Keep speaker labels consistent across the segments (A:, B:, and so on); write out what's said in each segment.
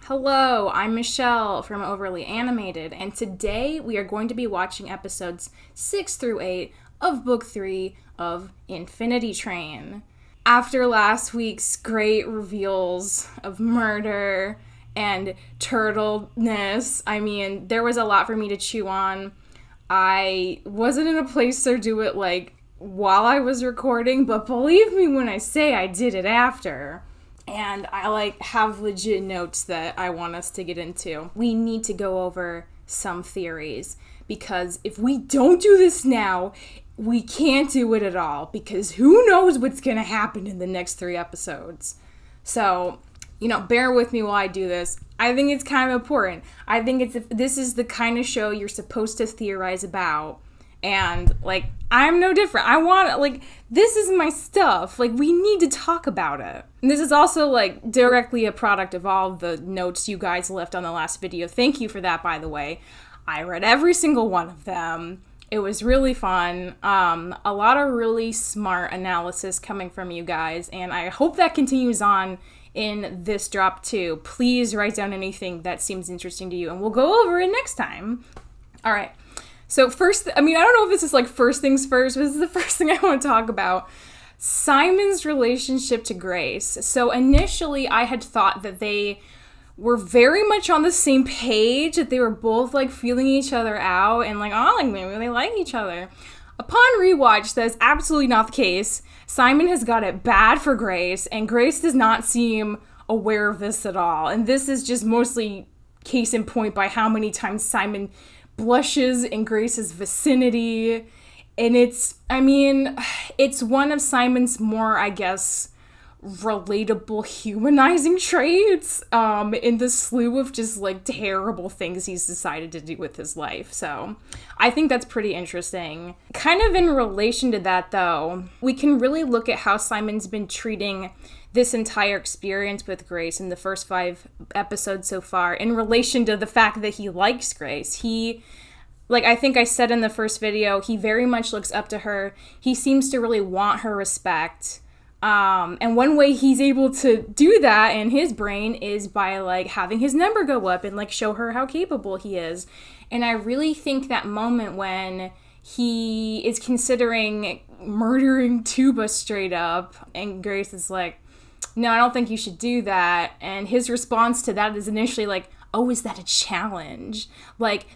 A: Hello, I'm Michelle from Overly Animated, and today we are going to be watching episodes 6 through 8 of Book 3 of Infinity Train. After last week's great reveals of murder and turtleness, there was a lot for me to chew on. I wasn't in a place to do it, while I was recording, but believe me when I say I did it after. And I have legit notes that I want us to get into. We need to go over some theories because if we don't do this now, we can't do it at all because who knows what's going to happen in the next 3 episodes. So, bear with me while I do this. I think it's kind of important. I think this is the kind of show you're supposed to theorize about. And, I'm no different. I want, this is my stuff. We need to talk about it. And this is also, directly a product of all the notes you guys left on the last video. Thank you for that, by the way. I read every single one of them. It was really fun. A lot of really smart analysis coming from you guys. And I hope that continues on in this drop, too. Please write down anything that seems interesting to you, and we'll go over it next time. All right. So first, I don't know if this is first things first, but this is the first thing I want to talk about. Simon's relationship to Grace. So initially I had thought that they were very much on the same page, that they were both feeling each other out and maybe they like each other. Upon rewatch, that is absolutely not the case. Simon has got it bad for Grace, and Grace does not seem aware of this at all. And this is just mostly case in point by how many times Simon blushes in Grace's vicinity, and it's one of Simon's more, relatable humanizing traits in the slew of just terrible things he's decided to do with his life. So I think that's pretty interesting. Kind of in relation to that, though, we can really look at how Simon's been treating this entire experience with Grace in the first 5 episodes so far in relation to the fact that he likes Grace. He, I think I said in the first video, he very much looks up to her. He seems to really want her respect. And one way he's able to do that in his brain is by having his number go up and show her how capable he is. And I really think that moment when he is considering murdering Tuba straight up and Grace is no, I don't think you should do that. And his response to that is initially oh, is that a challenge?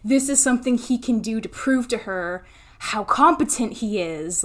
A: This is something he can do to prove to her how competent he is.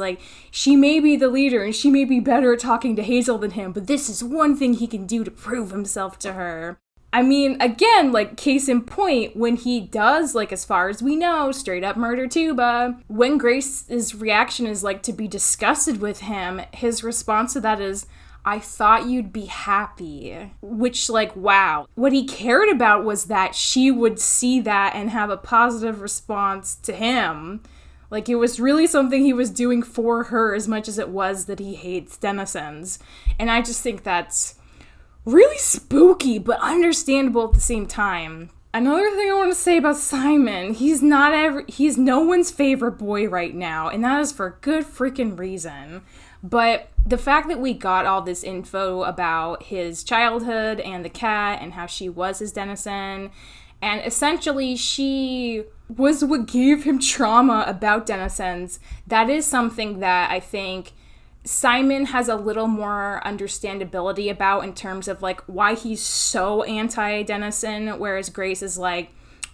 A: She may be the leader and she may be better at talking to Hazel than him, but this is one thing he can do to prove himself to her. Again, case in point, when he does, as far as we know, straight up murder Tuba, when Grace's reaction is, to be disgusted with him, his response to that is, I thought you'd be happy. Which, wow. What he cared about was that she would see that and have a positive response to him. It was really something he was doing for her as much as it was that he hates Denizens. And I just think that's really spooky, but understandable at the same time. Another thing I want to say about Simon, he's no one's favorite boy right now, and that is for good freaking reason. But the fact that we got all this info about his childhood and the cat and how she was his denizen, and essentially she was what gave him trauma about denizens, that is something that I think Simon has a little more understandability about in terms of why he's so anti-denizen, whereas Grace is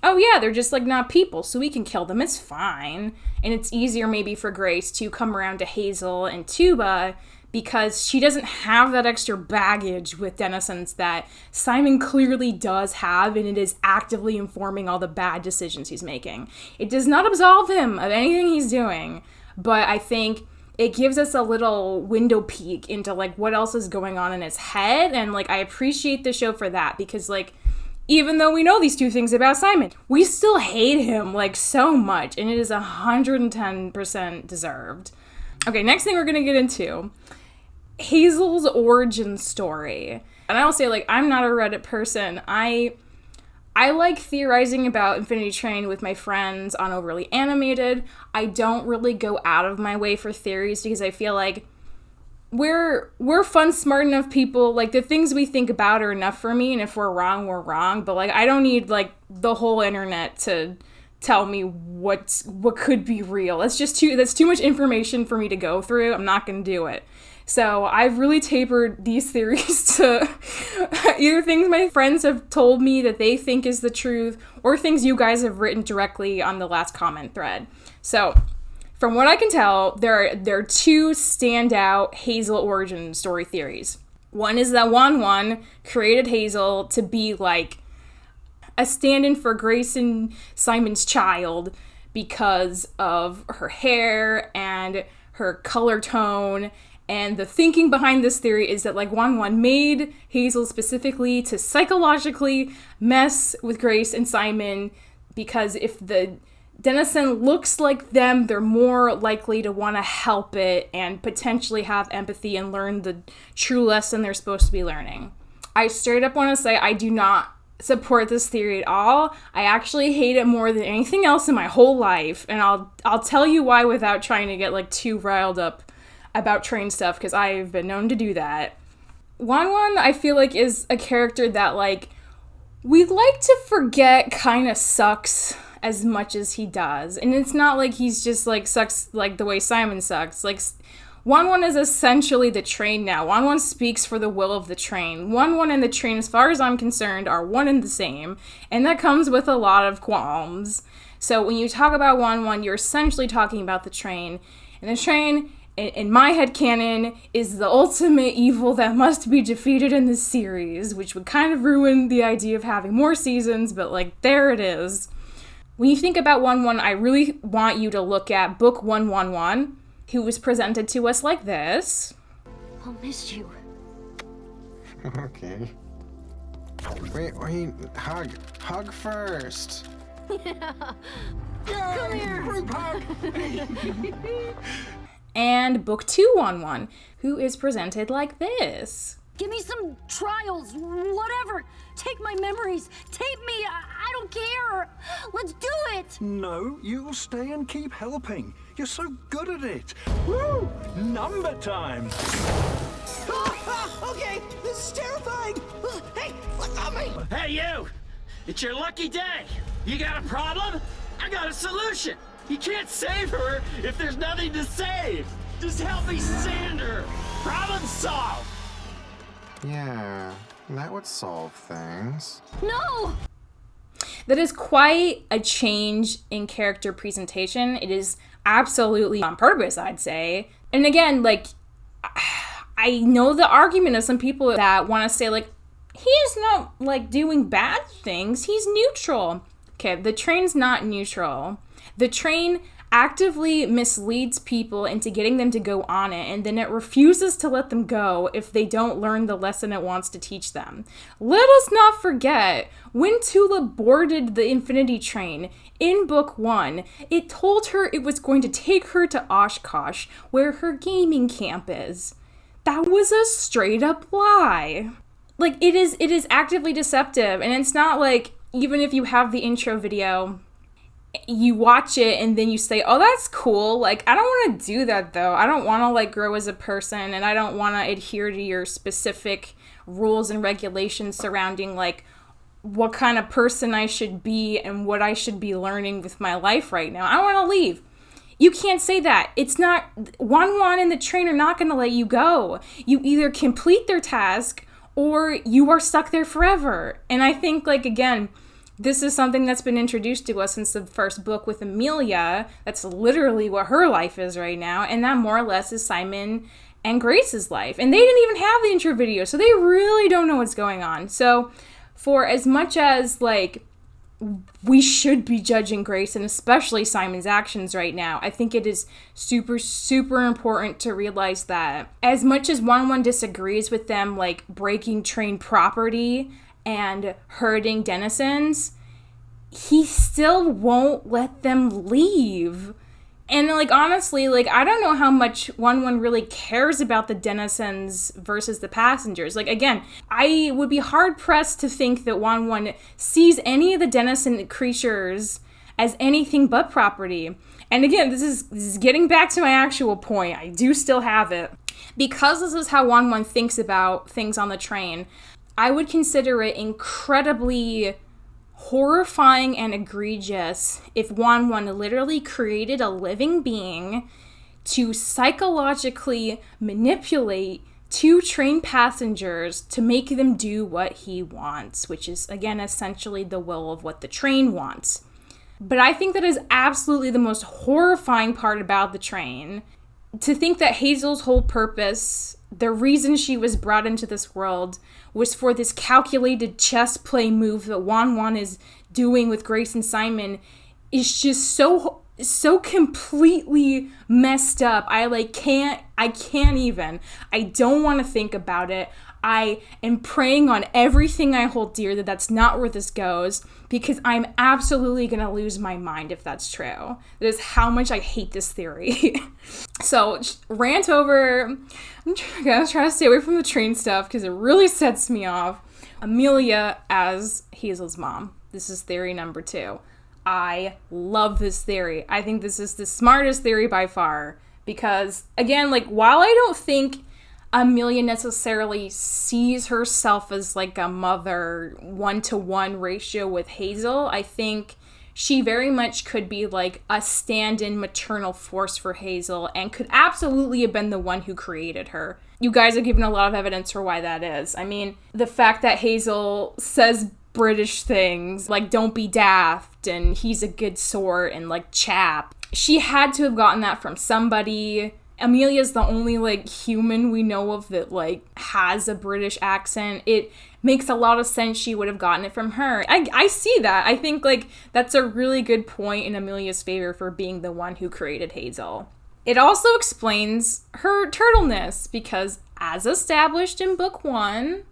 A: oh yeah, they're just not people, so we can kill them, it's fine. And it's easier maybe for Grace to come around to Hazel and Tuba because she doesn't have that extra baggage with denizens that Simon clearly does have, and it is actively informing all the bad decisions he's making. It does not absolve him of anything he's doing, but I think it gives us a little window peek into what else is going on in his head, and I appreciate the show for that because even though we know these 2 things about Simon, we still hate him so much, and it is 110% deserved. Okay, next thing we're gonna get into, Hazel's origin story. And I will say, I'm not a Reddit person. I like theorizing about Infinity Train with my friends on Overly Animated. I don't really go out of my way for theories because I feel we're fun, smart enough people. Like, the things we think about are enough for me, and if we're wrong, we're wrong. But, like, I don't need, like, the whole internet to tell me what could be real. That's too much information for me to go through. I'm not going to do it. So I've really tapered these theories to either things my friends have told me that they think is the truth, or things you guys have written directly on the last comment thread. So from what I can tell, there are two standout Hazel origin story theories. One is that Wan created Hazel to be like a stand-in for Grace and Simon's child because of her hair and her color tone. And the thinking behind this theory is that, like, Wan made Hazel specifically to psychologically mess with Grace and Simon, because if the denizen looks like them, they're more likely to want to help it and potentially have empathy and learn the true lesson they're supposed to be learning. I straight up want to say I do not support this theory at all. I actually hate it more than anything else in my whole life, and I'll tell you why without trying to get, like, too riled up about train stuff, because I've been known to do that. Wan, I feel like, is a character that, like, we'd like to forget kind of sucks as much as he does. And it's not like he's just, like, sucks like the way Simon sucks. Like, Wan is essentially the train now. Wan speaks for the will of the train. Wan and the train, as far as I'm concerned, are one and the same. And that comes with a lot of qualms. So when you talk about Wan, you're essentially talking about the train. And the train, in my headcanon, is the ultimate evil that must be defeated in this series, which would kind of ruin the idea of having more seasons, but, like, there it is. When you think about Wan, I really want you to look at book 111, who was presented to us like this.
B: I'll miss you.
C: Okay. Wait, hug first.
B: Yeah. Come here.
C: Group hug.
A: And book 211, who is presented like this.
B: Give me some trials, whatever. Take my memories. Tape me. I don't care. Let's do it.
D: No, you'll stay and keep helping. You're so good at it. Woo! Number time.
E: Okay, this is terrifying. Hey, look at me.
F: Hey, you! It's your lucky day. You got a problem? I got a solution. You can't save her if there's nothing to save. Just help me sand her. Problem solved.
C: Yeah, that would solve things.
B: No!
A: That is quite a change in character presentation. It is absolutely on purpose, I'd say. And again, like, I know the argument of some people that want to say, like, he's not, like, doing bad things. He's neutral. Okay, the train's not neutral. The train actively misleads people into getting them to go on it, and then it refuses to let them go if they don't learn the lesson it wants to teach them. Let us not forget, when Tula boarded the Infinity Train in book 1, it told her it was going to take her to Oshkosh, where her gaming camp is. That was a straight up lie. Like, it is actively deceptive, and it's not like, even if you have the intro video, you watch it and then you say, oh, that's cool. Like, I don't want to do that, though. I don't want to, like, grow as a person, and I don't want to adhere to your specific rules and regulations surrounding, like, what kind of person I should be and what I should be learning with my life right now. I want to leave. You can't say that. It's not, Wan and the train are not going to let you go. You either complete their task or you are stuck there forever. And I think, like, again, this is something that's been introduced to us since the first book with Amelia. That's literally what her life is right now. And that more or less is Simon and Grace's life. And they didn't even have the intro video, so they really don't know what's going on. So for as much as, like, we should be judging Grace and especially Simon's actions right now, I think it is super, super important to realize that as much as Wan disagrees with them, like, breaking train property and hurting denizens, he still won't let them leave. And, like, honestly, like, I don't know how much Wan really cares about the denizens versus the passengers. Like, again, I would be hard-pressed to think that Wan sees any of the denizen creatures as anything but property. And again, this is getting back to my actual point. I do still have it. Because this is how Wanwan thinks about things on the train, I would consider it incredibly horrifying and egregious if Wanwan literally created a living being to psychologically manipulate two train passengers to make them do what he wants, which is, again, essentially the will of what the train wants. But I think that is absolutely the most horrifying part about the train. To think that Hazel's whole purpose, the reason she was brought into this world, was for this calculated chess play move that Wanwan is doing with Grace and Simon is just so completely messed up. I can't even. I don't want to think about it. I am praying on everything I hold dear that that's not where this goes, because I'm absolutely going to lose my mind if that's true. That is how much I hate this theory. So, rant over. I'm going to try to stay away from the train stuff because it really sets me off. Amelia as Hazel's mom. This is theory number 2. I love this theory. I think this is the smartest theory by far because, again, like, while I don't think Amelia necessarily sees herself as like a mother 1-to-1 ratio with Hazel, I think she very much could be like a stand-in maternal force for Hazel and could absolutely have been the one who created her. You guys have given a lot of evidence for why that is. I mean, the fact that Hazel says British things like don't be daft and he's a good sort and like chap, she had to have gotten that from somebody. Amelia's the only, like, human we know of that, like, has a British accent. It makes a lot of sense she would have gotten it from her. I see that. I think, like, that's a really good point in Amelia's favor for being the one who created Hazel. It also explains her turtleness, because as established in book 1...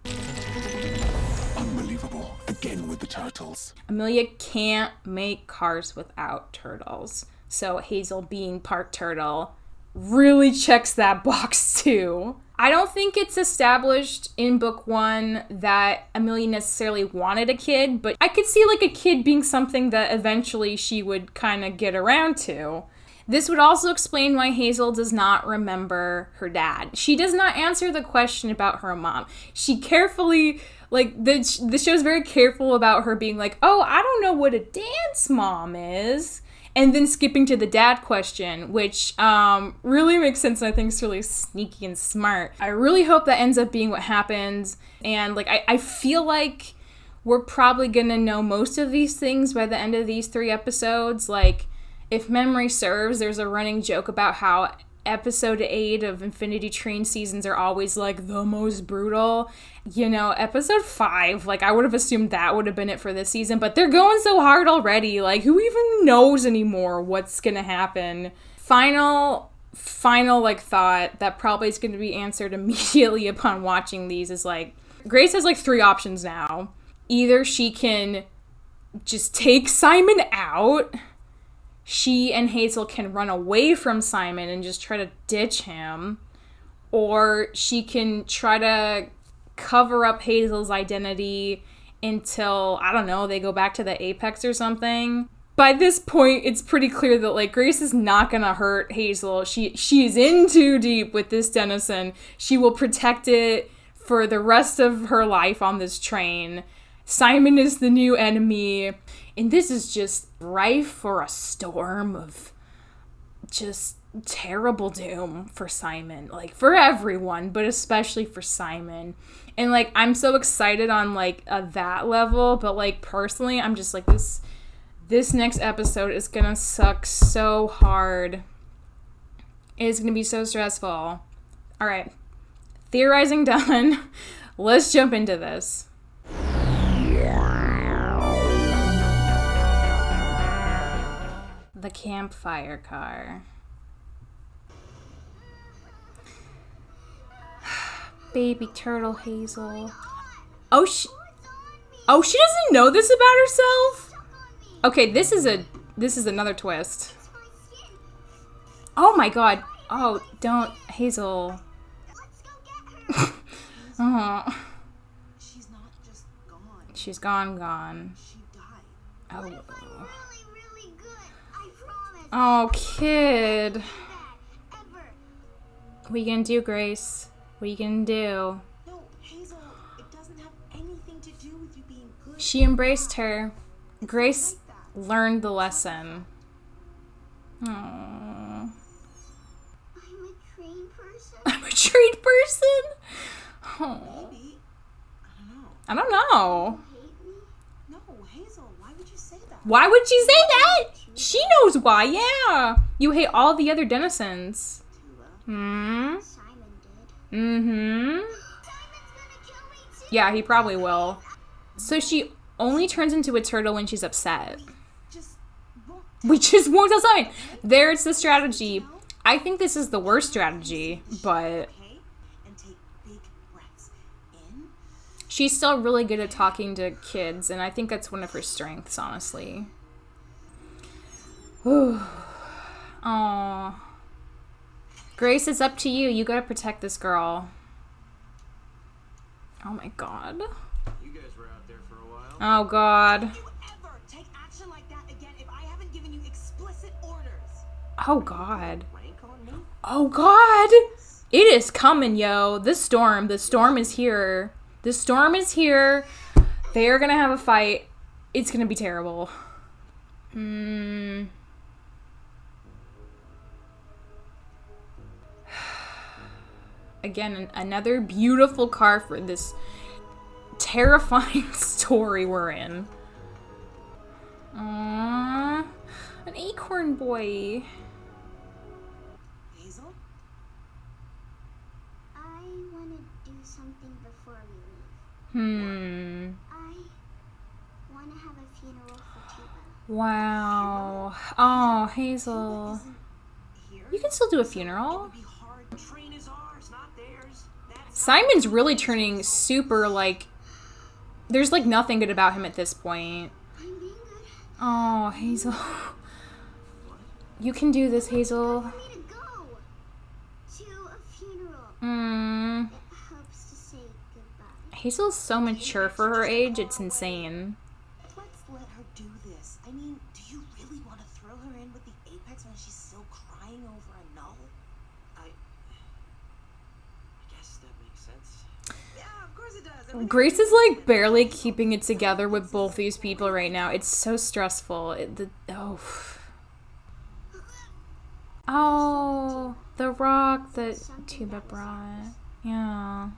D: Unbelievable. Again with the turtles.
A: Amelia can't make cars without turtles. So Hazel being part turtle really checks that box too. I don't think it's established in book 1 that Amelia necessarily wanted a kid, but I could see like a kid being something that eventually she would kind of get around to. This would also explain why Hazel does not remember her dad. She does not answer the question about her mom. She carefully, like, the show's very careful about her being like, oh, I don't know what a dance mom is. And then skipping to the dad question, which really makes sense and I think is really sneaky and smart. I really hope that ends up being what happens. And like I feel like we're probably going to know most of these things by the end of these 3 episodes. Like, if memory serves, there's a running joke about how episode 8 of Infinity Train seasons are always like the most brutal. You know, episode 5, like I would have assumed that would have been it for this season, but they're going so hard already. Like, who even knows anymore what's gonna happen? Final like thought that probably is going to be answered immediately upon watching these is like, Grace has like 3 options now. Either she can just take Simon out, she and Hazel can run away from Simon and just try to ditch him, or she can try to cover up Hazel's identity until, I don't know, they go back to the Apex or something. By this point, it's pretty clear that, like, Grace is not gonna hurt Hazel. She's in too deep with this Dennison. She will protect it for the rest of her life on this train. Simon is the new enemy, and this is just rife for a storm of just terrible doom for Simon. Like, for everyone, but especially for Simon. And, like, I'm so excited on, like, that level, but, like, personally, I'm just like, this next episode is gonna suck so hard. It is gonna be so stressful. All right, theorizing done. Let's jump into this. The campfire car. Baby turtle Hazel. Oh, she doesn't know this about herself? Okay, this is another twist. Oh my god. Oh, don't, Hazel. Oh.
E: She's not just gone.
A: She's gone.
E: She died.
A: Oh.
E: Really good. I promise.
A: Oh, kid.
E: Ever.
A: What are you gonna do, Grace? What are you gonna do?
E: No, Hazel, it doesn't have anything to do with you being good.
A: She embraced her. Grace learned the lesson. Aww.
B: I'm a trained person.
A: I'm a trained person? Oh.
E: Maybe.
A: I don't know.
B: You hate me?
E: No, Hazel, why would you say that?
A: Why would she say that? She knows why, yeah. You hate all the other denizens. Hmm?
B: Simon did.
A: Mm-hmm.
B: Simon's gonna kill me too.
A: Yeah, he probably will. So she only turns into a turtle when she's upset.
E: Just won't
A: We just won't tell Simon. There's the strategy. I think this is the worst strategy, but
E: okay? And take big breaths in.
A: she's still really good at talking to kids, and I think that's one of her strengths, honestly. Aww. Grace, it's up to you. You gotta protect this girl. Oh my god.
F: You guys were out there for a while.
A: Oh god.
E: Don't you ever take action like that again if I haven't given you explicit orders.
A: Oh god.
E: Rank on me?
A: Oh god. It is coming, yo. The storm is here. The storm is here. They are gonna have a fight. It's gonna be terrible. Again, another beautiful car for this terrifying story we're in. Aww. An acorn boy.
E: Hazel?
B: I want to do something before we leave. I want to have a funeral for Tuba.
A: Wow. Oh, Hazel.
E: Here?
A: You can still do a funeral.
E: Be hard. Train is ours, not theirs. That's
A: Simon's really turning super, like... There's, like, nothing good about him at this point.
B: I'm being good.
A: Oh, Hazel. You can do this, Hazel.
B: I need to go to a funeral.
A: Mm.
B: It helps to say goodbye.
A: Hazel's so mature for her age, it's insane.
E: Let's let her do this. I mean, do you really want to throw her in with the Apex when she's still crying over a null? I
F: guess that makes sense.
E: Yeah, of course it does.
A: Grace is, like, barely keeping it together with both these people right now. It's so stressful. Oh, the rock that Tuba brought. Yeah.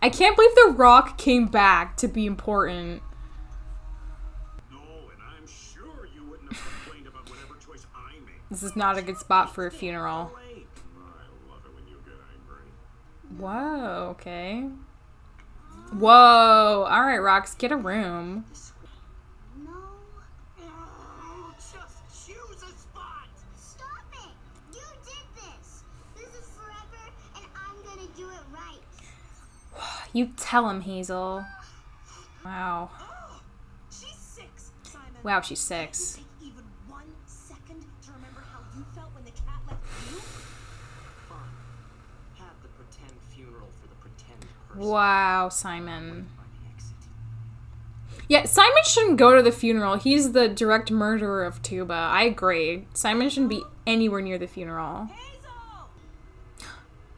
A: I can't believe the rock came back to be important.
G: No, and I'm sure you wouldn't have complained about whatever choice I made.
A: This is not a good spot for a funeral.
G: I love it when you get angry.
A: Whoa, okay. Whoa. Alright, Rox, get a room.
B: No.
E: just choose a spot.
B: Stop it. You did this. This is forever, and I'm going to do it right.
A: You tell him, Hazel. Wow.
E: She's 6, Simon.
A: Wow, she's 6.
E: Take even 1 second to remember how you felt when the cat left you.
F: Fine. Have the pretend funeral for the pretend person.
A: Wow, Simon.
F: By the exit.
A: Yeah, Simon shouldn't go to the funeral. He's the direct murderer of Tuba. I agree. Simon shouldn't be anywhere near the funeral.
E: Hazel!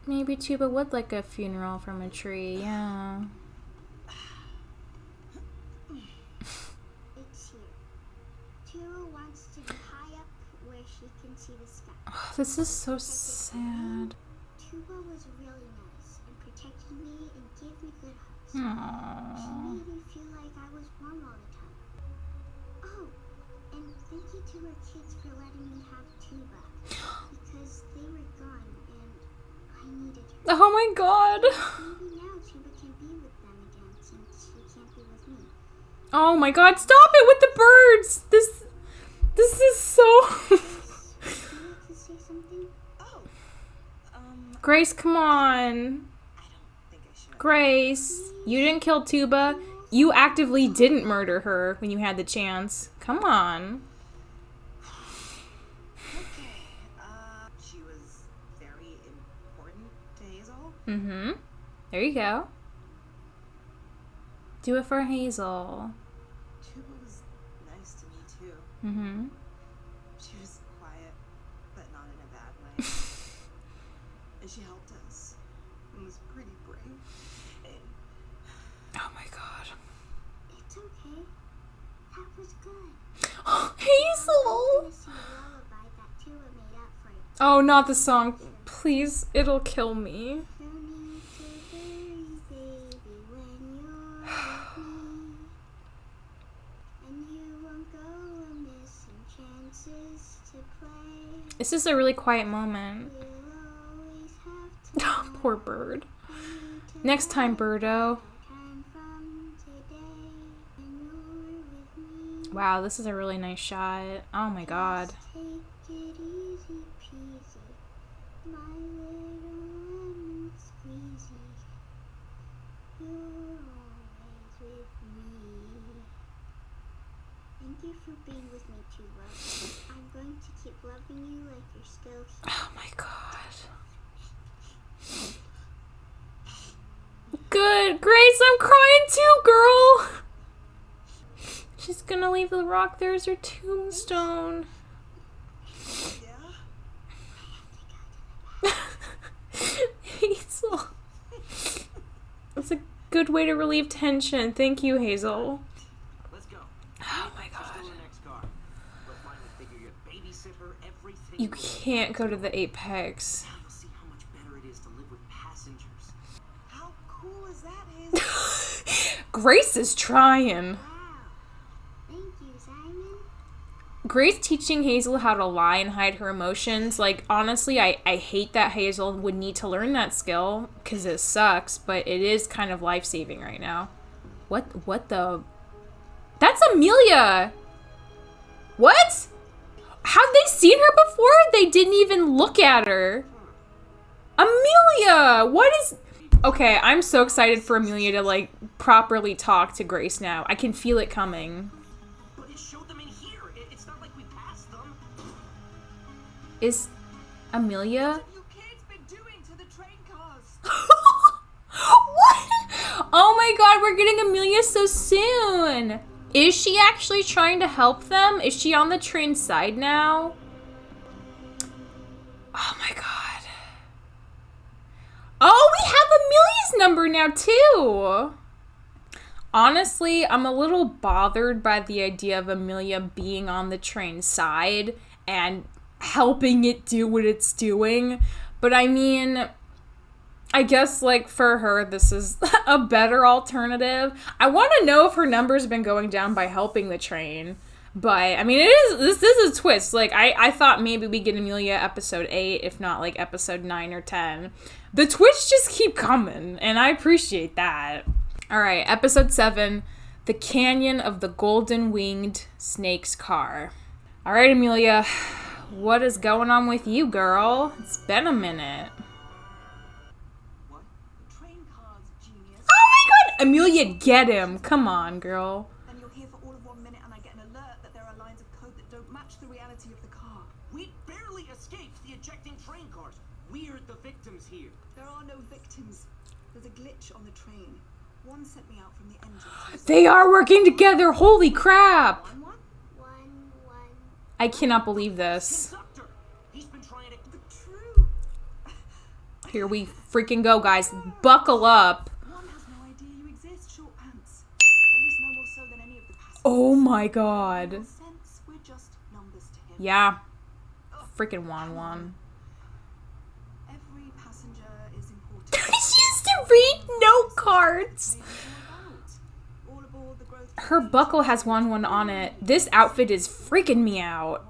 A: Maybe Tuba would like a funeral from a tree, yeah.
B: It's here. Turo wants to be high up where she can see the sky.
A: Oh, this is so sad.
B: Tuba was really nice and protected me and gave me good hugs. She
A: Aww.
B: made me feel like I was warm all the time. Oh, and thank you to her kids for letting me have Tuba. Because they were gone and I needed her.
A: Oh my god.
B: Maybe now Tuba can be with them again since she can't be with me.
A: Oh my god, stop it with the birds! This is so...
B: Would you like to say something?
E: Oh,
A: Grace, come on.
E: I don't think I should.
A: Grace, you didn't kill Tuba. You actively didn't murder her when you had the chance. Come on.
E: Okay, she was very important to Hazel.
A: Mm-hmm. There you go. Do it for Hazel.
E: Tuba was nice to me too.
A: Mm-hmm.
E: She was quiet, but not in a bad way. and she helped us. It was pretty brave.
A: Oh my god.
B: It's okay. That was good.
A: Hazel!
B: Gonna sing a lullaby that Tua made up for you.
A: Oh, not the song. Please, it'll kill me.
B: No need to worry, baby, when you're with me. And you won't go missing chances to play.
A: This is a really quiet moment.
B: We'll always have to
A: Poor bird.
B: need to
A: Next time, Birdo.
B: time from today. When you're with me,
A: Wow, this is a really nice shot. Oh my god.
B: take it easy peasy. My little lemon squeezy. You're always with me. Thank you for being with me too, love. I'm going to keep loving you like you're still here.
A: Oh my god. Good. Grace, I'm crying too, girl. She's gonna leave the rock there as her tombstone.
E: Yeah?
A: Hazel. That's a good way to relieve tension. Thank you, Hazel.
F: Let's go.
A: Oh my
F: Let's go
A: god.
F: to the next car. We'll finally figure your babysitter, everything.
A: You can't go to the Apex.
F: Now you'll see how much better it is to live with passengers.
E: How cool is that, Hazel?
A: Grace is trying.
B: Wow. Thank you, Simon.
A: Grace teaching Hazel how to lie and hide her emotions. Like, honestly, I hate that Hazel would need to learn that skill because it sucks, but it is kind of life-saving right now. What the? That's Amelia! What? Have they seen her before? They didn't even look at her. Amelia! What is... Okay, I'm so excited for Amelia to, like, properly talk to Grace now. I can feel it coming.
F: But it showed them in here. It's not like we passed them.
A: Is Amelia...
E: You kids been doing to the train cars?
A: What? Oh my god, we're getting Amelia so soon. Is she actually trying to help them? Is she on the train side now? Oh my god. Oh, we have Amelia's number now too. Honestly, I'm a little bothered by the idea of Amelia being on the train side and helping it do what it's doing. But I mean, I guess, like, for her, this is a better alternative. I want to know if her number's been going down by helping the train. But, I mean, this is a twist. Like, I thought maybe we get Amelia episode 8, if not, like, episode 9 or 10. The twists just keep coming, and I appreciate that. Alright, episode 7, The Canyon of the Golden Winged Snake's Car. Alright, Amelia, what is going on with you, girl? It's been a minute.
F: What?
E: Train cars, genius.
A: Oh my god! Amelia, get him. Come on, girl.
E: Then you're here for all of 1 minute and I get an alert that there are lines of code that don't match the reality of the car.
F: We barely escaped the ejecting train cars. We're the victims here.
E: There are no victims. There's a glitch on the train. One sent me out from the engine.
A: They are working together. Holy crap.
E: One?
B: One.
A: I cannot believe this.
F: Conductor! He's been trying to...
E: True.
A: Here we freaking go, guys. Buckle up.
E: One has no idea you exist, short pants. At least no more so than any of the passengers.
A: Oh my god.
E: In a sense, we're just numbers to him.
A: Yeah. Freaking Wan.
E: Every passenger is important.
A: She used to read note cards.
E: All aboard the growth
A: Her buckle has Wan on it. This outfit is freaking me out.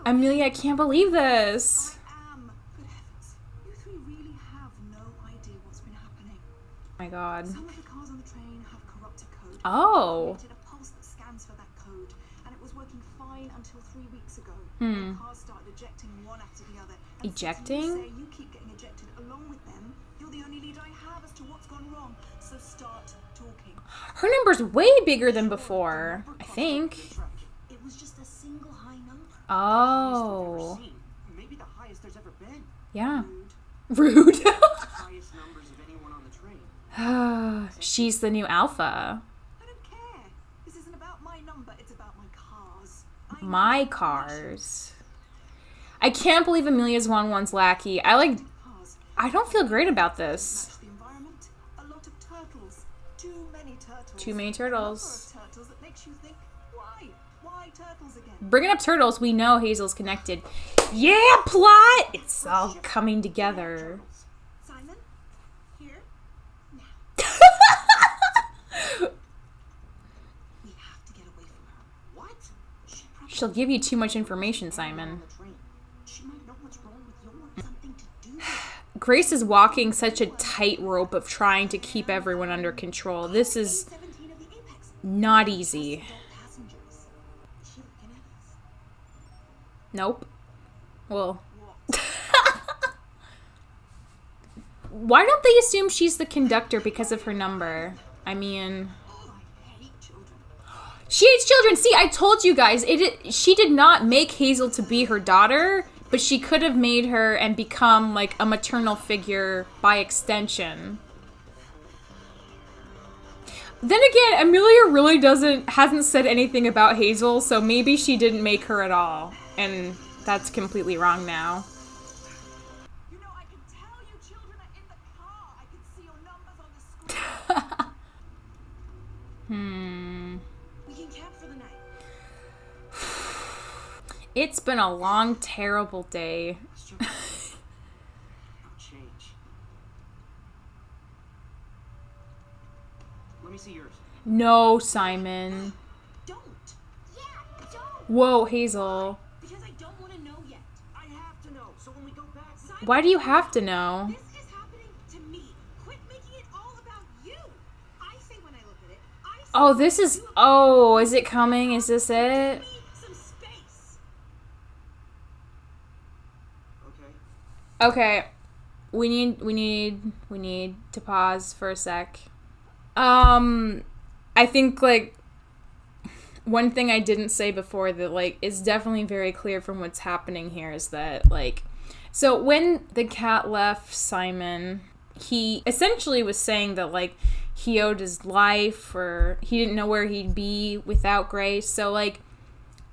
A: Amelia, I can't believe this.
E: am. Good heavens. You three really have no idea what's been happening.
A: Oh my god.
E: Some of the cars on the train have corrupted code.
A: Oh.
E: Created a pulse that scans for that code, and it was working fine until 3 weeks ago.
A: Hmm.
E: The cars started ejecting one after the other. And
A: Ejecting?
E: since you say you keep getting ejected along with them, you're the only lead I have as to what's gone wrong. So start talking.
A: Her number's way bigger than before, I think.
E: It was just a single high number.
A: Oh.
F: Maybe the highest there's ever been.
A: Yeah.
E: Rude.
A: Rude.
F: Highest numbers of anyone on the train.
A: She's the new alpha.
E: I don't care. This isn't about my number, it's about my cars. I
A: My
E: know
A: cars. I can't believe Amelia's one's lackey. I don't feel great about this.
E: The environment, a lot of turtles. Too many turtles.
A: Too many turtles.
E: A number of turtles that makes you think, why? Why turtles again?
A: Bringing up turtles, we know Hazel's connected. Yeah, plot! It's all coming together.
E: Simon, here, now. We have to get away from her. What?
A: She'll give you too much information, Simon.
E: She might know what's wrong with yours. Something to do with it.
A: Grace is walking such a tightrope of trying to keep everyone under control. This is
E: 17 of the Apex.
A: not easy.
E: Passengers. Is she looking at us?
A: Nope. Well. Why don't they assume she's the conductor because of her number? I mean...
E: Oh, I hate children.
A: She hates children! See, I told you guys, she did not make Hazel to be her daughter, but she could have made her and become, like, a maternal figure by extension. Then again, Amelia really hasn't said anything about Hazel, so maybe she didn't make her at all. And that's completely wrong now.
E: You know, I can tell you children are in the car. I can see your numbers on the screen. We can camp for the night.
A: It's been a long, terrible day.
F: I'll change. Let me see yours.
A: No, Simon.
E: Don't. Yeah, don't.
A: Whoa, Hazel.
E: Because I don't want to know yet.
F: I have to know, so when we go back...
E: Simon,
A: Why do you have to know?
E: this is happening to me. Quit making it all about you. I say when I look at it, I say
A: Oh, this is... Oh, is it coming? Is this it?
E: give me some space.
F: Okay.
A: Okay. We need to pause for a sec. I think, like, one thing I didn't say before that, like, is definitely very clear from what's happening here is that, like, so when the cat left Simon, he essentially was saying that, like, he owed his life or he didn't know where he'd be without Grace. So, like,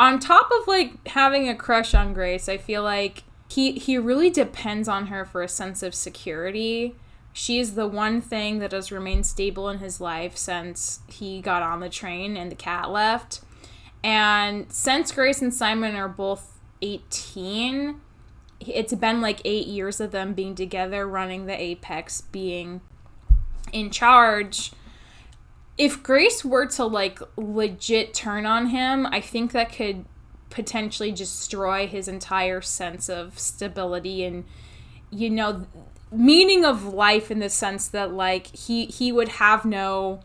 A: on top of, like, having a crush on Grace, I feel like he really depends on her for a sense of security. She is the one thing that has remained stable in his life since he got on the train and the cat left. And since Grace and Simon are both 18, it's been like 8 years of them being together, running the Apex, being in charge. If Grace were to, like, legit turn on him, I think that could potentially destroy his entire sense of stability and, you know, meaning of life, in the sense that, like, he would have no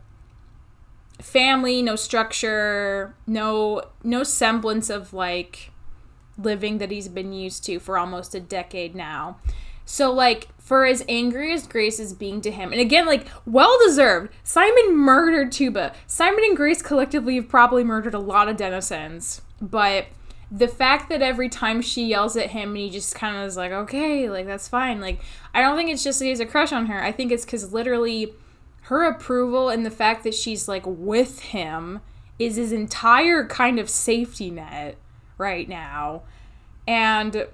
A: family, no structure, no semblance of, like, living that he's been used to for almost a decade now. So, like, for as angry as Grace is being to him, and again, like, well-deserved, Simon murdered Tuba. Simon and Grace collectively have probably murdered a lot of denizens, but the fact that every time she yells at him and he just kind of is like, okay, like, that's fine. Like, I don't think it's just that he has a crush on her. I think it's because literally her approval and the fact that she's, like, with him is his entire kind of safety net right now. And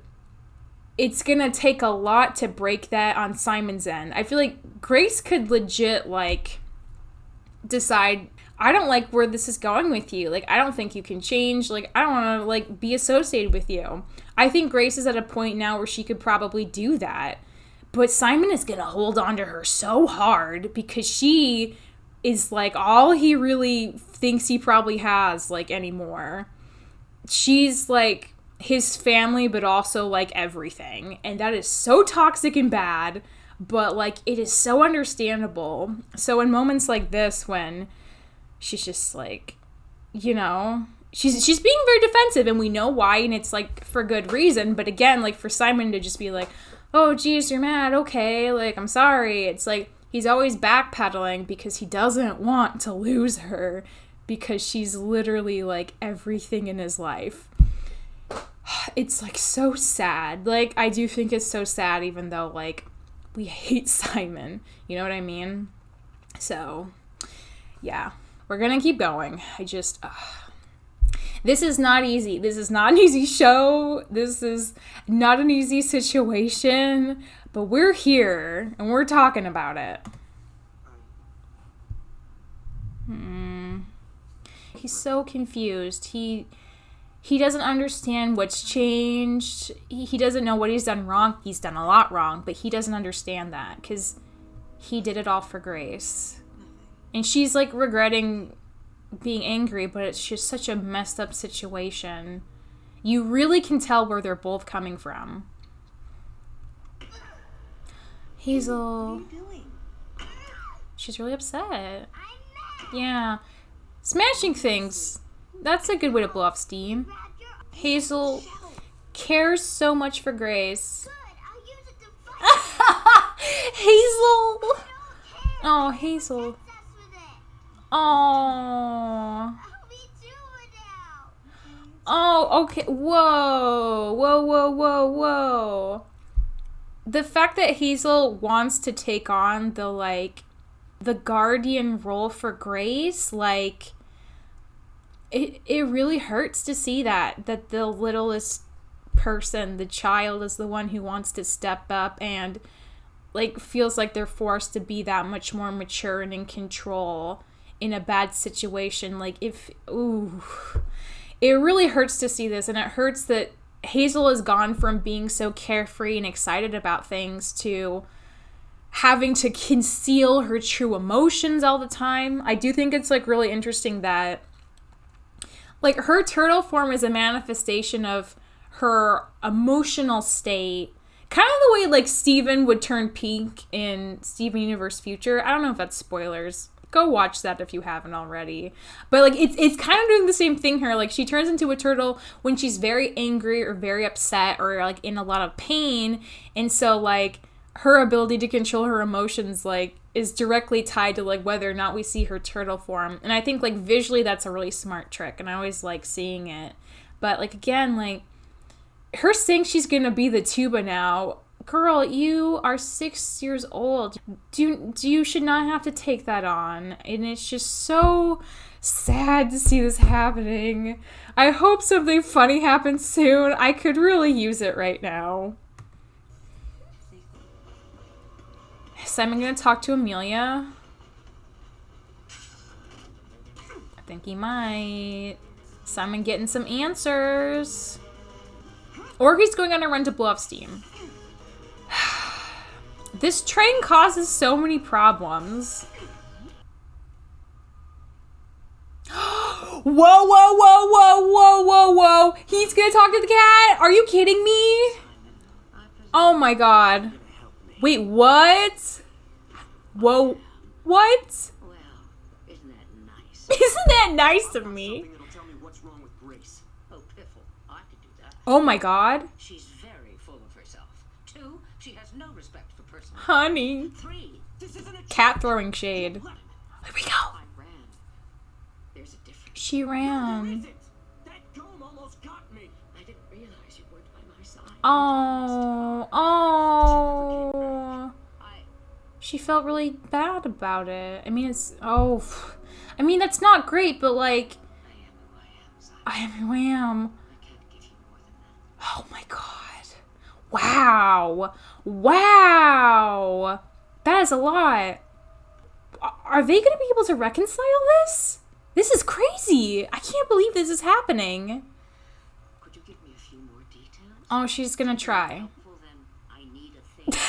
A: it's gonna take a lot to break that on Simon's end. I feel like Grace could legit, like, decide, I don't like where this is going with you. Like, I don't think you can change. Like, I don't want to, like, be associated with you. I think Grace is at a point now where she could probably do that. But Simon is going to hold on to her so hard because she is, like, all he really thinks he probably has, like, anymore. She's, like, his family, but also, like, everything. And that is so toxic and bad. But, like, it is so understandable. So in moments like this, when she's just, like, you know, she's being very defensive, and we know why, and it's, like, for good reason. But again, like, for Simon to just be like, oh, geez, you're mad, okay, like, I'm sorry. It's like he's always backpedaling because he doesn't want to lose her, because she's literally, like, everything in his life. It's, like, so sad. Like, I do think it's so sad, even though, like, we hate Simon. You know what I mean? So, yeah. We're gonna keep going. This is not easy. This is not an easy show. This is not an easy situation. But we're here, and we're talking about it. He's so confused. He doesn't understand what's changed. He doesn't know what he's done wrong. He's done a lot wrong, but he doesn't understand that because he did it all for Grace. And she's like regretting being angry, but it's just such a messed up situation. You really can tell where they're both coming from. Hazel.
E: What are you doing?
A: She's really upset. Yeah. Smashing things. That's a good way to blow off steam. Hazel cares so much for Grace. Hazel! Oh, Hazel. Oh. Oh, okay. Whoa. Whoa. The fact that Hazel wants to take on the guardian role for Grace, like, it really hurts to see that the littlest person, the child, is the one who wants to step up and, like, feels like they're forced to be that much more mature and in control in a bad situation. Like, it really hurts to see this, and it hurts that Hazel has gone from being so carefree and excited about things to having to conceal her true emotions all the time. I do think it's, like, really interesting that, like, her turtle form is a manifestation of her emotional state. Kind of the way, like, Steven would turn pink in Steven Universe Future. I don't know if that's spoilers. Go watch that if you haven't already. But, like, it's kind of doing the same thing here. Like, she turns into a turtle when she's very angry or very upset or, like, in a lot of pain. And so, like, her ability to control her emotions, like, is directly tied to, like, whether or not we see her turtle form. And I think, like, visually that's a really smart trick. And I always like seeing it. But, like, again, like, her saying she's gonna be the tuba now, girl, you are 6 years old. You should not have to take that on. And it's just so sad to see this happening. I hope something funny happens soon. I could really use it right now. Is Simon gonna talk to Amelia? I think he might. Simon getting some answers. Or he's going on a run to blow off steam. This train causes so many problems. Whoa. He's gonna talk to the cat? Are you kidding me? Oh my god. Wait, what? Whoa. What?
F: Well, isn't that nice?
A: Isn't that nice of me?
G: Something that'll tell me what's wrong with Grace.
F: Oh, piffle. I could do that.
A: Oh my god.
F: She's very full of herself. 2, she has no respect for personal.
A: Honey.
F: 3, this isn't a
A: Cat throwing shade.
F: Look,
A: Here we go.
F: I ran. There's a difference.
A: She ran.
G: Is it? That dome almost got me.
F: I didn't realize you weren't by my side.
A: Oh. She felt really bad about it. I mean, that's not great, but, like,
F: I am who I am, Simon.
A: I am who I am.
F: I can't give you more than that.
A: Oh my god. Wow. That is a lot. Are they going to be able to reconcile this? This is crazy. I can't believe this is happening.
F: Could you give me a few more details?
A: Oh, she's going to try.
F: Helpful, then I need a thing.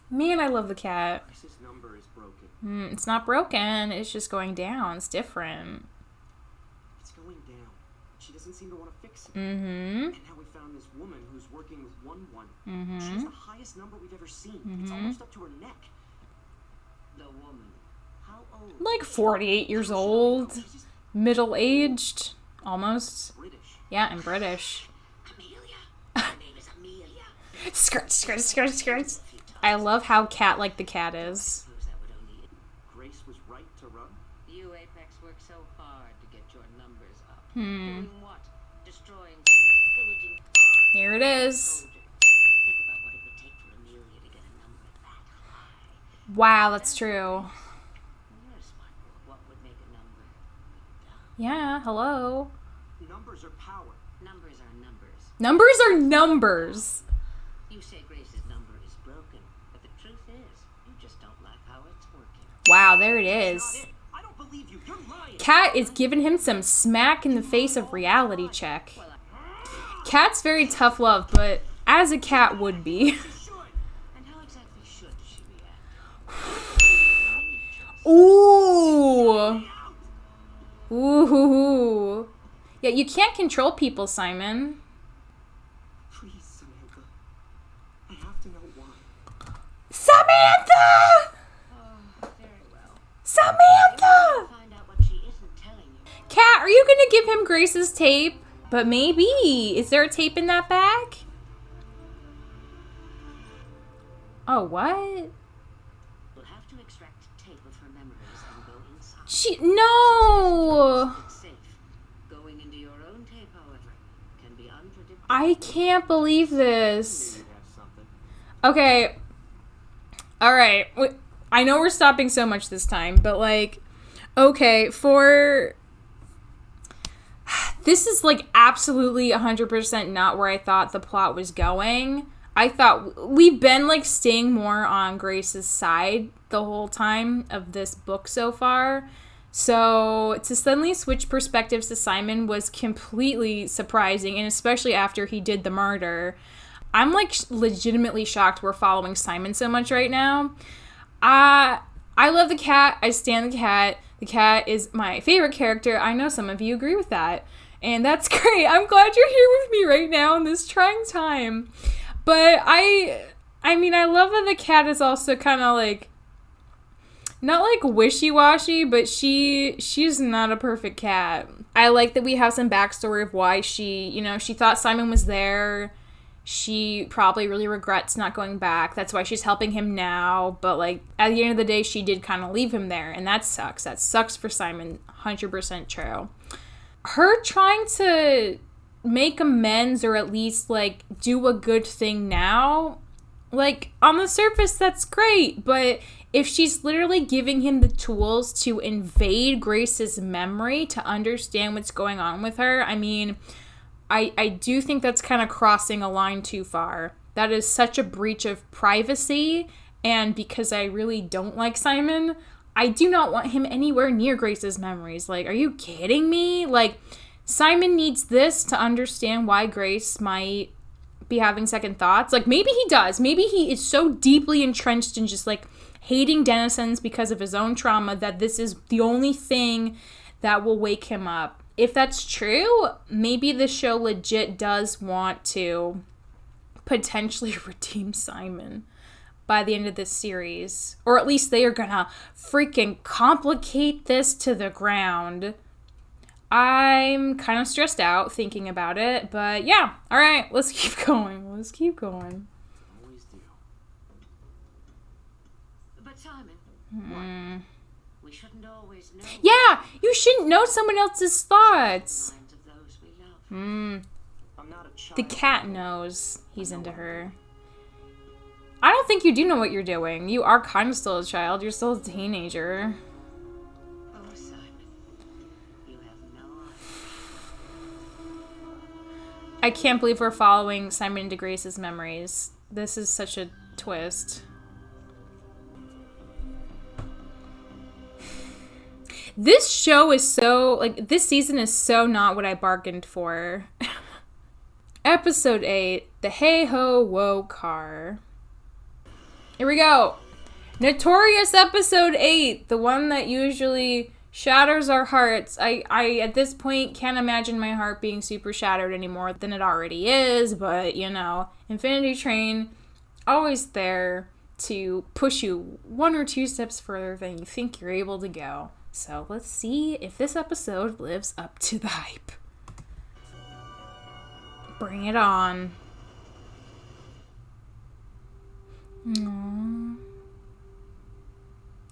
A: Man, I love the cat.
G: Grace's number is broken.
A: It's not broken. It's just going down. It's different.
G: It's going down. She doesn't seem to want to fix it.
A: Mm-hmm.
G: And now we found this woman who's working with 1-1. She has the highest number we've ever seen. It's almost up to her neck.
F: The woman. How old?
A: Like 48 years old.
G: She's just
A: Middle-aged. Almost.
G: British.
A: Yeah, and British.
F: Amelia. Her name is Amelia.
A: Skirts. I love how cat-like the cat is.
F: Suppose that would only.
G: Grace was right to run.
F: You Apex work so hard to get your numbers up.
A: Hmm.
F: Doing what? Destroying things, pillaging cars.
A: Here it is.
F: Soldiers. Think about what it would take for Amelia to get a number that high.
A: Wow, that's true.
F: You're a smart girl. What would make a number dumb?
A: Yeah, hello.
G: Numbers are power.
E: Numbers are numbers.
A: Numbers are numbers.
E: You say Grace's number is broken, but the truth is, you just don't like how it's working.
A: Wow, there it
G: That's
A: is.
G: not it. I don't believe you. You're lying.
A: Cat is giving him some smack in the face of reality check. Cat's very tough love, but as a cat would be.
G: You should.
E: And how exactly should she react?
A: Ooh. Ooh. Yeah, you can't control people, Simon.
G: Please, Samantha. I have to know why.
A: Samantha!
E: Oh, very well.
A: Samantha!
E: Find out what she isn't telling you.
A: Cat, are you gonna give him Grace's tape? But maybe. Is there a tape in that bag? Oh, what?
E: We'll have to extract tape of her memories and go inside.
A: No!
E: It's safe. Going into your own tape, however, can be unpredictable.
A: I can't believe this.
G: Maybe have something.
A: Okay. Alright. I know we're stopping so much this time, but like, okay, this is like absolutely 100% not where I thought the plot was going. I thought we've been like staying more on Grace's side the whole time of this book so far. So to suddenly switch perspectives to Simon was completely surprising, and especially after he did the murder. I'm like legitimately shocked we're following Simon so much right now. I love the cat. I stan the cat. The cat is my favorite character. I know some of you agree with that. And that's great. I'm glad you're here with me right now in this trying time. But I mean, I love that the cat is also kind of like, not like wishy-washy, but she's not a perfect cat. I like that we have some backstory of why she thought Simon was there. She probably really regrets not going back. That's why she's helping him now. But like at the end of the day, she did kind of leave him there, and that sucks. That sucks for Simon. 100% true. Her trying to make amends or at least like do a good thing now, like on the surface that's great, but if she's literally giving him the tools to invade Grace's memory to understand what's going on with her, I mean, I do think that's kind of crossing a line too far. That is such a breach of privacy, and because I really don't like Simon, I do not want him anywhere near Grace's memories. Like, are you kidding me? Like, Simon needs this to understand why Grace might be having second thoughts. Like, maybe he does. Maybe he is so deeply entrenched in just, like, hating denizens because of his own trauma that this is the only thing that will wake him up. If that's true, maybe the show legit does want to potentially redeem Simon by the end of this series. Or at least they are gonna freaking complicate this to the ground. I'm kind of stressed out thinking about it, but yeah. Alright, let's keep going.
G: Always do.
E: But Simon, we shouldn't always know
A: Yeah, you shouldn't know someone else's thoughts.
E: the minds of those we love.
G: I'm not a child.
A: The cat knows he's into her. I don't think you do know what you're doing. You are kind of still a child. You're still a teenager.
E: Oh, Simon, you have no idea.
A: I can't believe we're following Simon into Grace's memories. This is such a twist. This show is so, like, this season is so not what I bargained for. Episode 8, The Hey-Ho-Whoa Car. Here we go. Notorious episode 8, the one that usually shatters our hearts. I at this point can't imagine my heart being super shattered anymore than it already is, but you know, Infinity Train, always there to push you 1 or 2 steps further than you think you're able to go. So let's see if this episode lives up to the hype. Bring it on. Aww.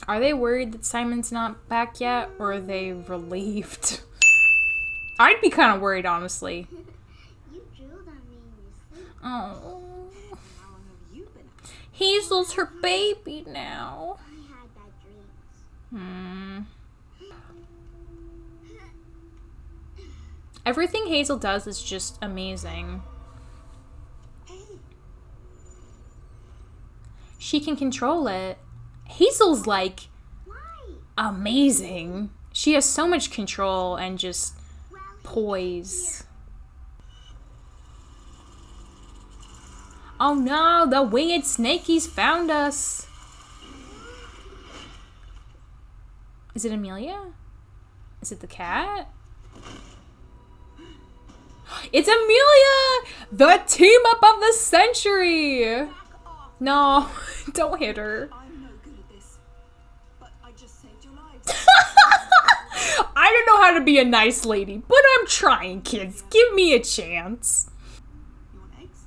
A: Are they worried that Simon's not back yet, or are they relieved? I'd be kind of worried, honestly.
B: You drooled on me in your sleep.
A: Oh,
E: How long have you been up?
A: Hazel's her baby now.
B: I had bad dreams.
A: Everything Hazel does is just amazing. She can control it. Hazel's like amazing. She has so much control and just poise. Oh no, the winged snakies found us. Is it Amelia? Is it the cat? It's Amelia! The team up of the century! No, don't hit her.
E: I'm no good at this, but I just saved your lives.
A: I don't know how to be a nice lady, but I'm trying, kids. Give me a chance.
E: You want eggs?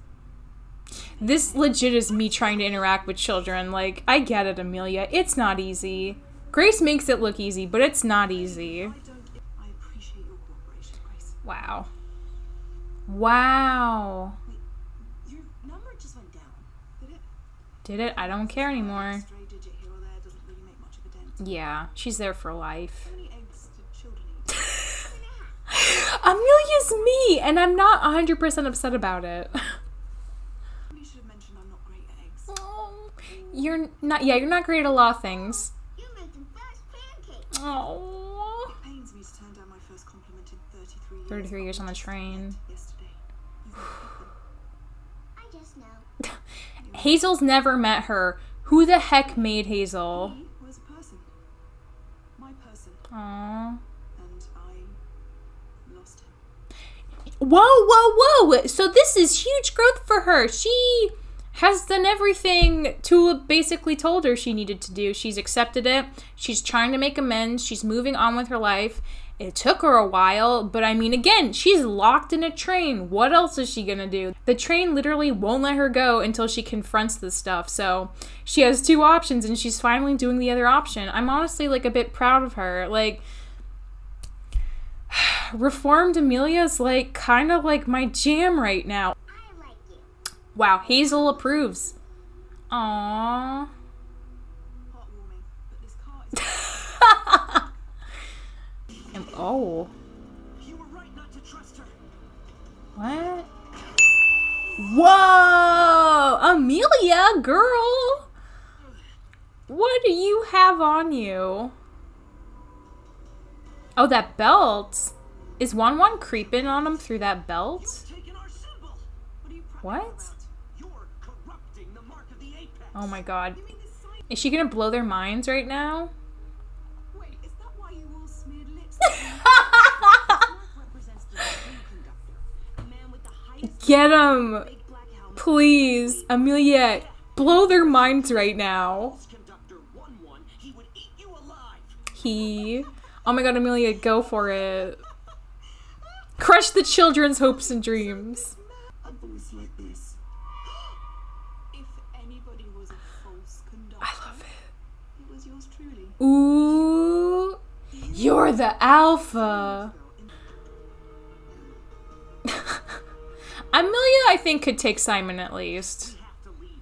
A: This legit is me trying to interact with children. Like, I get it, Amelia. It's not easy. Grace makes it look easy, but it's not easy.
E: I appreciate your cooperation, Grace.
A: Wow. Wow.
E: Wait, your number just went down. Did it?
A: Did it? I don't care anymore.
E: Stray digit here or there doesn't really make much of a dent.
A: Yeah, she's there for life.
E: How many eggs do children eat?
A: Amelia's me, and I'm not 100% upset about it.
E: You should have mentioned I'm not great at eggs.
A: Oh, you're not great at a lot of things.
B: You make the best pancakes.
A: Oh.
E: It pains me to turn down my first compliment in 33 years.
A: 33 years on the
E: Just
A: train.
E: Yesterday. You've not cooked them.
B: I just know.
A: Hazel's never met her. Who the heck made Hazel?
E: He was a person. My person.
A: Aww.
E: And I lost him.
A: Whoa. So this is huge growth for her. She has done everything Tula basically told her she needed to do. She's accepted it. She's trying to make amends. She's moving on with her life. It took her a while, but I mean, again, she's locked in a train. What else is she gonna do? The train literally won't let her go until she confronts this stuff. So she has two options, and she's finally doing the other option. I'm honestly, like, a bit proud of her. Like, reformed Amelia's, like, kind of like my jam right now.
B: I like you.
A: Wow, Hazel approves. Aww.
E: Heartwarming. But this car is...
A: Oh.
G: You were right not to trust her.
A: What? Whoa! Amelia, girl! What do you have on you? Oh, that belt. Is Wan creeping on him through that belt?
G: Taking our symbol.
E: What are you
A: What?
G: About. You're corrupting the mark of the apex.
A: Oh my god.
E: You mean this sign?
A: Is she gonna blow their minds right now?
E: Wait, is that why you all smeared lips?
G: Represents the true conductor. A man with the highest
A: Get him!
G: big black helmet.
A: Please, Amelia, blow their minds right now.
G: Conductor 1-1, he would eat you alive.
A: He. Oh my god, Amelia, go for it. Crush the children's hopes and dreams.
E: A voice like this. If anybody was a false conductor,
A: I love it.
E: it was yours truly.
A: Ooh. You're the alpha. Amelia, I think, could take Simon at least.
G: We have to leave.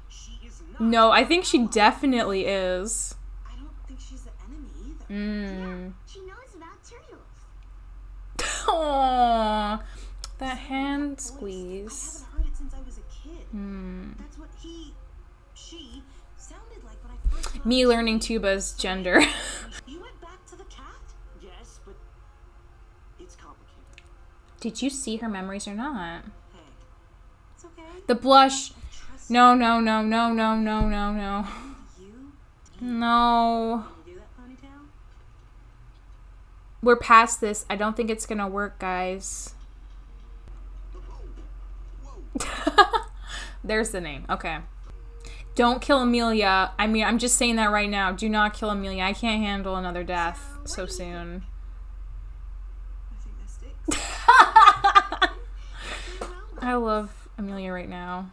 G: She is not.
A: No, I think she definitely is.
E: I don't think she's the enemy either.
B: She knows about turtles.
A: Aww. That hand
E: Voice.
A: squeeze.
E: I haven't heard it since I was a kid. That's what she sounded like when I first heard
A: Me
E: it.
A: learning Tuba's gender.
E: You went back to the cat?
G: Yes, but it's complicated.
A: Did you see her memories or not?
E: Hey, it's okay.
A: The blush.
E: Trust
A: No.
E: You?
A: No.
E: You do that ponytail?
A: We're past this. I don't think it's gonna work, guys. There's the name. Okay. Don't kill Amelia. I mean, I'm just saying that right now. Do not kill Amelia. I can't handle another death so soon.
E: I think they're sticks.
A: I love Amelia right now.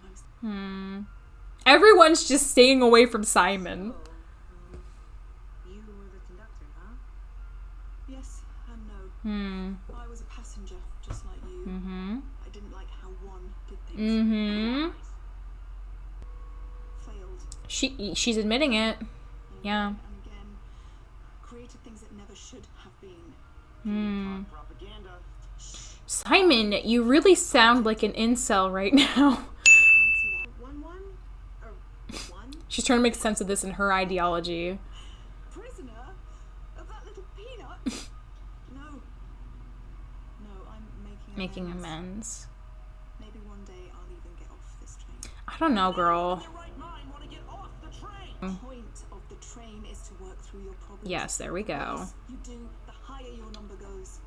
A: Everyone's just staying away from Simon.
E: You were the conductor, huh? Yes and no. I was a passenger, just like you. I didn't like how one did things. Failed.
A: She's admitting it. Yeah.
E: And again, created things that never should have been.
G: Propaganda.
A: Simon, you really sound like an incel right now.
E: One, or one
A: She's trying to make sense of this in her ideology.
E: prisoner of that little peanut. No, I'm making
A: Making amends.
E: Maybe one day I'll even get off this train.
A: I don't know, girl.
G: Your right mind want to get off the train.
E: The point of the train is to work through your problems.
A: Yes, there we
E: The
A: go.
E: less you do, the higher your number goes.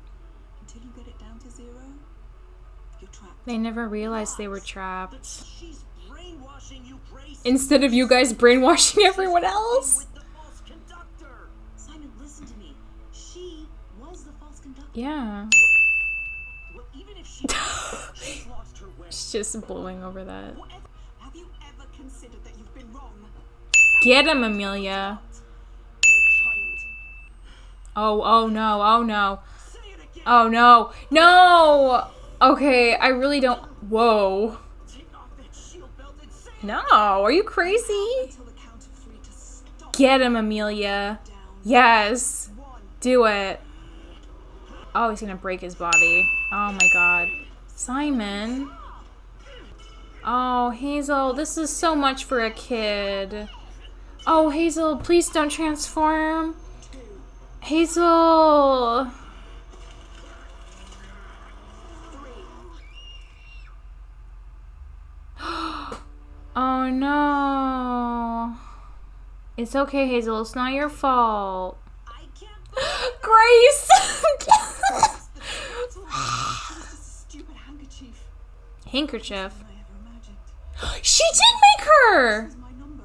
E: Until you get it down to 0, you're trapped.
A: They never realized they were trapped.
G: She's brainwashing you, Grace.
A: Instead of you guys brainwashing everyone else.
G: With the false conductor.
B: Simon, listen to me. She was the false conductor.
A: Yeah.
G: Well, even if she's lost her way.
A: She's just blowing over that.
E: Have you ever considered that you've been wrong?
A: Get him, Amelia.
E: You're a child.
A: Oh no, oh no.
G: Say it again.
A: Oh no. No! Okay, I really don't. Whoa.
G: Take off that shield belt and say
A: No, are you crazy?
E: Until the count of 3 to stop.
A: Get him, Amelia.
E: Down.
A: Yes.
E: 1.
A: Do it. Oh, he's gonna break his body. Oh my god. Simon. Oh, Hazel, this is so much for a kid. Oh, Hazel, please don't transform. Hazel.
E: 3.
A: Oh no. It's okay, Hazel. It's not your fault.
E: I can't.
A: Grace!
E: Just a stupid handkerchief.
A: Handkerchief.
E: I ever imagined.
A: She did make her!
E: This is my number.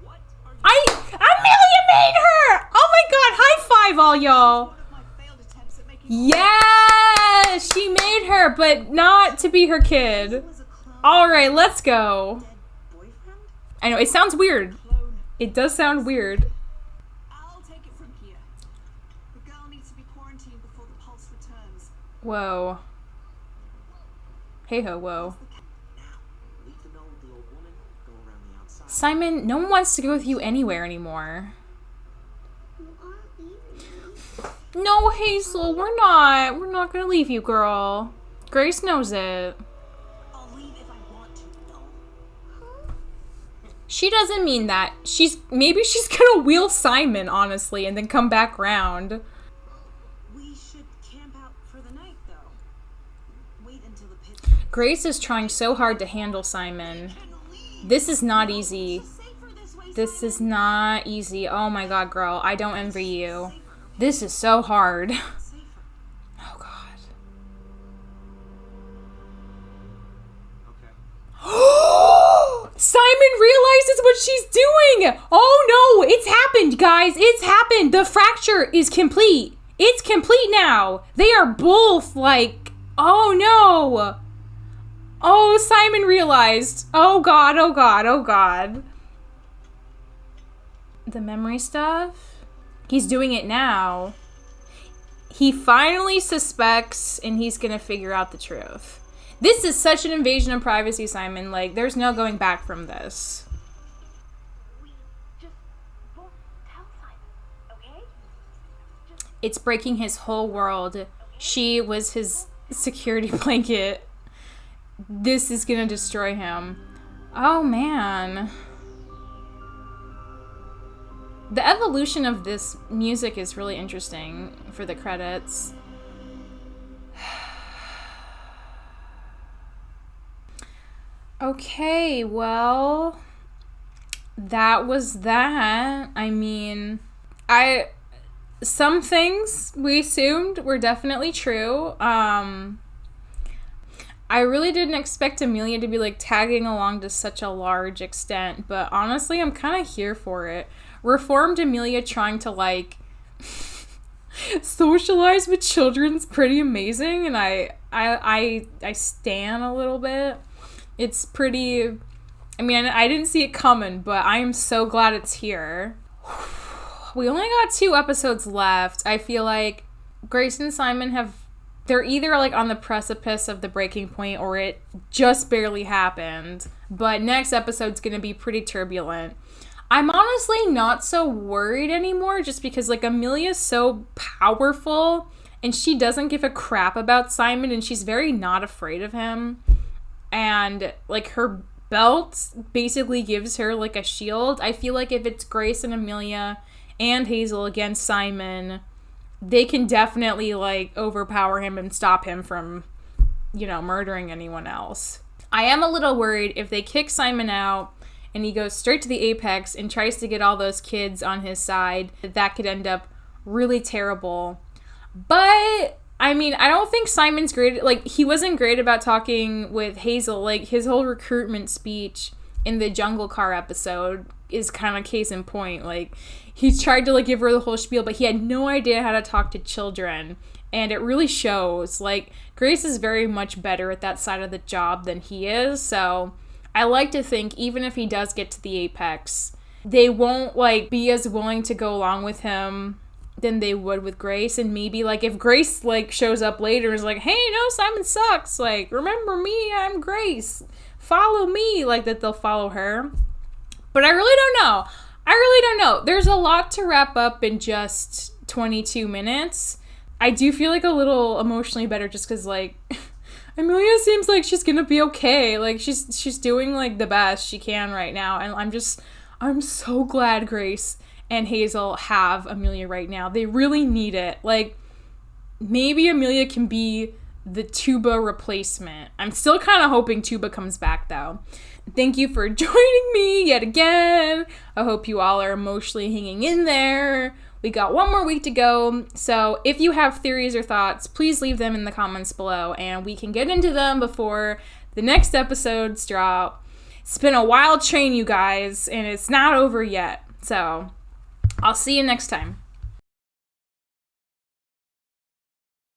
G: what are you
A: Amelia made her! Oh my god, high five all y'all.
E: One of my failed attempts at making
A: Yes! She made her, but not to be her kid.
E: was a clone.
A: Alright, let's go.
E: Dead boyfriend?
A: I know, it sounds weird.
E: Clone.
A: It does sound weird.
E: I'll take it from here. The girl needs to be quarantined before the pulse returns.
A: Whoa. Hey ho, whoa.
G: leave the mill with the old woman, go around the outside.
A: Simon, no one wants to go with you anywhere anymore.
B: You aren't leaving me.
A: No, Hazel, we're not. We're not gonna leave you, girl. Grace knows it.
E: I'll leave if I want to, no.
A: She doesn't mean that. Maybe she's gonna wheel Simon, honestly, and then come back round.
E: We should camp out for the night, though. Wait until the pit.
A: Grace is trying so hard to handle Simon. This is not easy.
E: Safer this way.
A: This is not easy. Oh my god, girl. I don't envy you. This is so hard.
E: Safer.
A: Oh god.
G: Okay.
A: Simon realizes what she's doing! Oh no! It's happened, guys! It's happened! The fracture is complete! It's complete now! They are both like... Oh no! Oh, Simon realized. Oh god, oh god, oh god. The memory stuff? He's doing it now. He finally suspects, and he's gonna figure out the truth. This is such an invasion of privacy, Simon. Like, there's no going back from this.
B: We just won't tell Simon, okay?
A: It's breaking his whole world. She was his security blanket. This is gonna destroy him. Oh, man. The evolution of this music is really interesting for the credits. Okay, well, that was that. I mean, some things we assumed were definitely true. I really didn't expect Amelia to be like tagging along to such a large extent, but honestly, I'm kind of here for it. Reformed Amelia trying to like socialize with children's pretty amazing, and I stan a little bit. It's pretty, I mean, I didn't see it coming, but I am so glad it's here. We only got 2 episodes left. I feel like Grace and Simon they're either like on the precipice of the breaking point or it just barely happened. But next episode's gonna be pretty turbulent. I'm honestly not so worried anymore just because like Amelia's so powerful and she doesn't give a crap about Simon, and she's very not afraid of him. And, like, her belt basically gives her, like, a shield. I feel like if it's Grace and Amelia and Hazel against Simon, they can definitely, like, overpower him and stop him from, you know, murdering anyone else. I am a little worried if they kick Simon out and he goes straight to the apex and tries to get all those kids on his side, that could end up really terrible. But, I mean, I don't think Simon's great. Like, he wasn't great about talking with Hazel. Like, his whole recruitment speech in the Jungle Car episode is kind of case in point. Like, he tried to, like, give her the whole spiel, but he had no idea how to talk to children. And it really shows. Like, Grace is very much better at that side of the job than he is. So, I like to think, even if he does get to the apex, they won't, like, be as willing to go along with him than they would with Grace. And maybe, like, if Grace, like, shows up later and is like, hey, no, Simon sucks, like, remember me, I'm Grace, follow me, like, that they'll follow her. But I really don't know. There's a lot to wrap up in just 22 minutes. I do feel, like, a little emotionally better just because, like, Amelia seems like she's gonna be okay. Like, she's doing, like, the best she can right now. And I'm so glad Grace and Hazel have Amelia right now. They really need it. Like, maybe Amelia can be the Tuba replacement. I'm still kind of hoping Tuba comes back, though. Thank you for joining me yet again. I hope you all are emotionally hanging in there. We got one more week to go. So if you have theories or thoughts, please leave them in the comments below, and we can get into them before the next episodes drop. It's been a wild train, you guys, and it's not over yet. So I'll see you next time.